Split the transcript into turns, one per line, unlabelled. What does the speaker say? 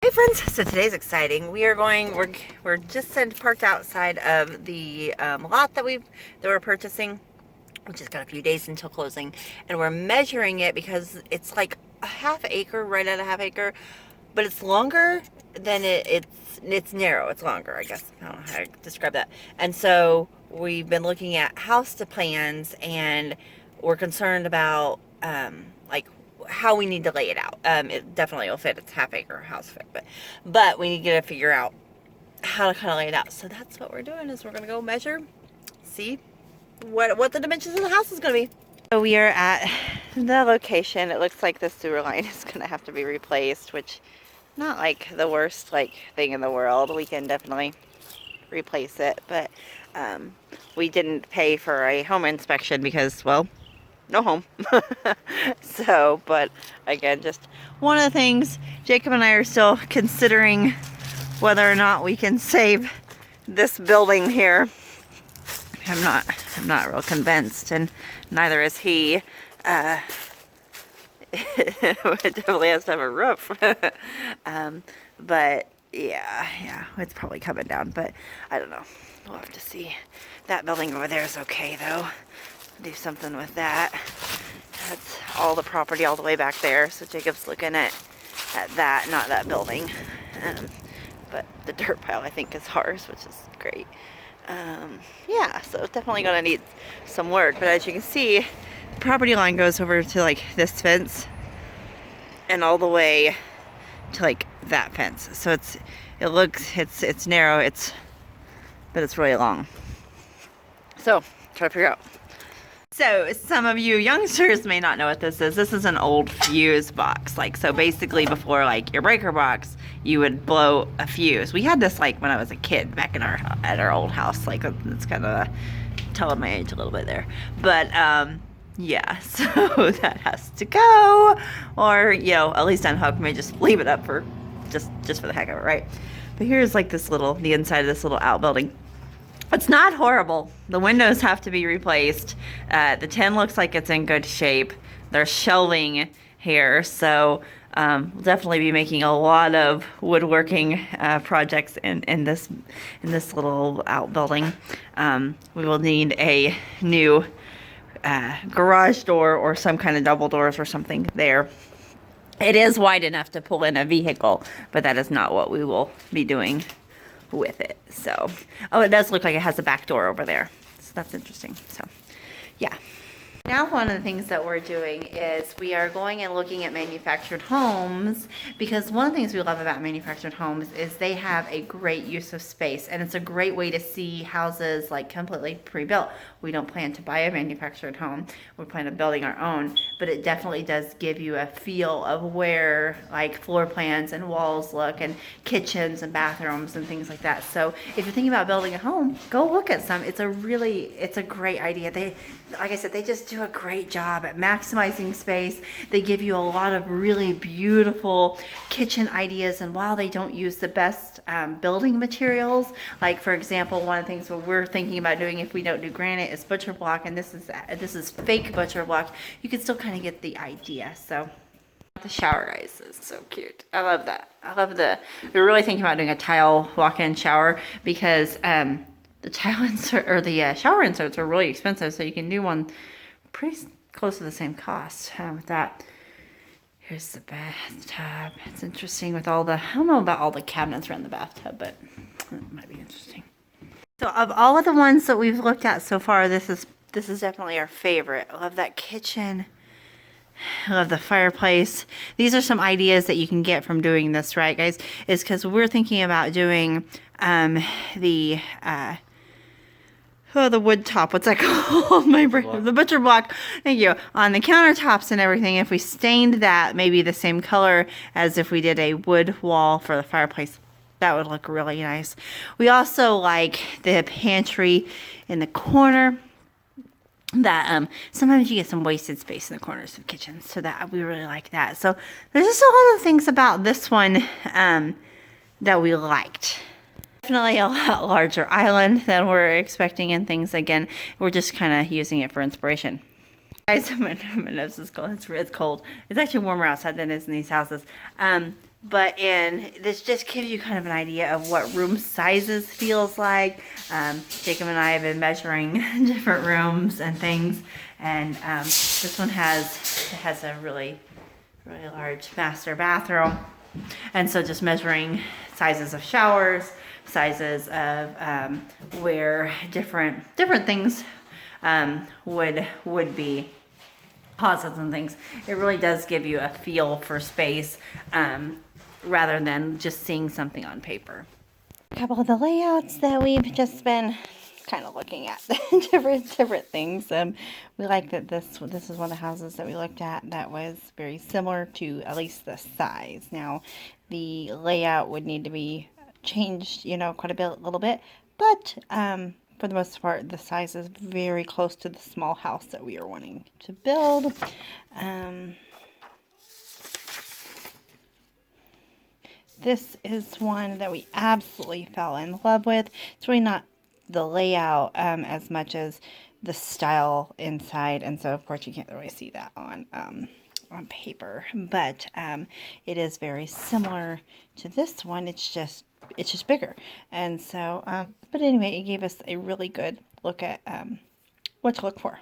Hey friends, so today's exciting. We're just parked outside of the lot that we're purchasing, which has got a few days until closing, and we're measuring it because it's like a half acre, right at a half acre, but it's longer than it's narrow. It's longer, I guess. I don't know how to describe that. And so we've been looking at house to plans, and we're concerned about like how we need to lay it out. It definitely will fit. It's half acre house fit, but we need to figure out how to kind of lay it out. So that's what we're doing. Is we're gonna go measure, see what the dimensions of the house is gonna be. So we are at the location. It looks like the sewer line is gonna have to be replaced, which not like the worst thing in the world. We can definitely replace it, but we didn't pay for a home inspection because, well, no home. So, but again, just one of the things. Jacob and I are still considering whether or not we can save this building here. I'm not real convinced, and neither is he. It definitely has to have a roof. But yeah, it's probably coming down, but I don't know. We'll have to see. That building over there is okay though. Do something with that. That's all the property all the way back there, so Jacob's looking at that, not that building. But the dirt pile I think is ours, which is great. Yeah, so it's definitely gonna need some work, but as you can see, the property line goes over to like this fence and all the way to like that fence. So it's narrow, but it's really long. So try to figure out. So some of you youngsters may not know what this is. This is an old fuse box. So basically before your breaker box, you would blow a fuse. We had this when I was a kid back at our old house. It's kind of telling my age a little bit there. But yeah, so that has to go, or at least unhook. Maybe just leave it up for just for the heck of it, right? But here's the inside of this little outbuilding. It's not horrible. The windows have to be replaced. The tin looks like it's in good shape. There's shelving here, so we'll definitely be making a lot of woodworking projects in this little outbuilding. We will need a new garage door or some kind of double doors or something there. It is wide enough to pull in a vehicle, but that is not what we will be doing with it. So, oh, it does look like it has a back door over there, so that's interesting. So yeah, now one of the things that we're doing is we are going and looking at manufactured homes, because one of the things we love about manufactured homes is they have a great use of space, and it's a great way to see houses completely pre-built. We don't plan to buy a manufactured home. We plan on building our own, but it definitely does give you a feel of where floor plans and walls look, and kitchens and bathrooms and things like that. So if you're thinking about building a home, go look at some. It's a great idea. Like I said, they just do a great job at maximizing space. They give you a lot of really beautiful kitchen ideas, and while they don't use the best building materials, for example, one of the things we're thinking about doing if we don't do granite is butcher block, and this is fake butcher block. You can still kind of get the idea. So the shower, guys, is so cute. I love that. We're really thinking about doing a tile walk-in shower, because the tile insert or the shower inserts are really expensive, so you can do one pretty close to the same cost with that. Here's the bathtub. It's interesting with I don't know about all the cabinets around the bathtub, but it might be interesting. So of all of the ones that we've looked at so far, this is definitely our favorite. I love that kitchen. I love the fireplace. These are some ideas that you can get from doing this, right, guys? Is because we're thinking about doing the wood top. What's that called? The butcher block. Thank you. On the countertops and everything. If we stained that maybe the same color as if we did a wood wall for the fireplace, that would look really nice. We also like the pantry in the corner. That sometimes you get some wasted space in the corners of kitchens, so that we really like that. So there's just a lot of things about this one that we liked. Definitely a lot larger island than we're expecting, and things. Again, we're just kind of using it for inspiration. Guys, my nose is cold. It's cold. It's actually warmer outside than it is in these houses. and this just gives you kind of an idea of what room sizes feels like. Jacob and I have been measuring different rooms and things, and this one has a really large master bathroom, and so just measuring sizes of showers, sizes of where different things would be closets and things. It really does give you a feel for space rather than just seeing something on paper. A couple of the layouts that we've just been kind of looking at different things. We like that this is one of the houses that we looked at that was very similar to at least the size. Now the layout would need to be changed, quite a little bit, but for the most part, the size is very close to the small house that we are wanting to build. This is one that we absolutely fell in love with. It's really not the layout as much as the style inside, and so of course you can't really see that on paper, but it is very similar to this one. It's just bigger, and so but anyway, it gave us a really good look at what to look for.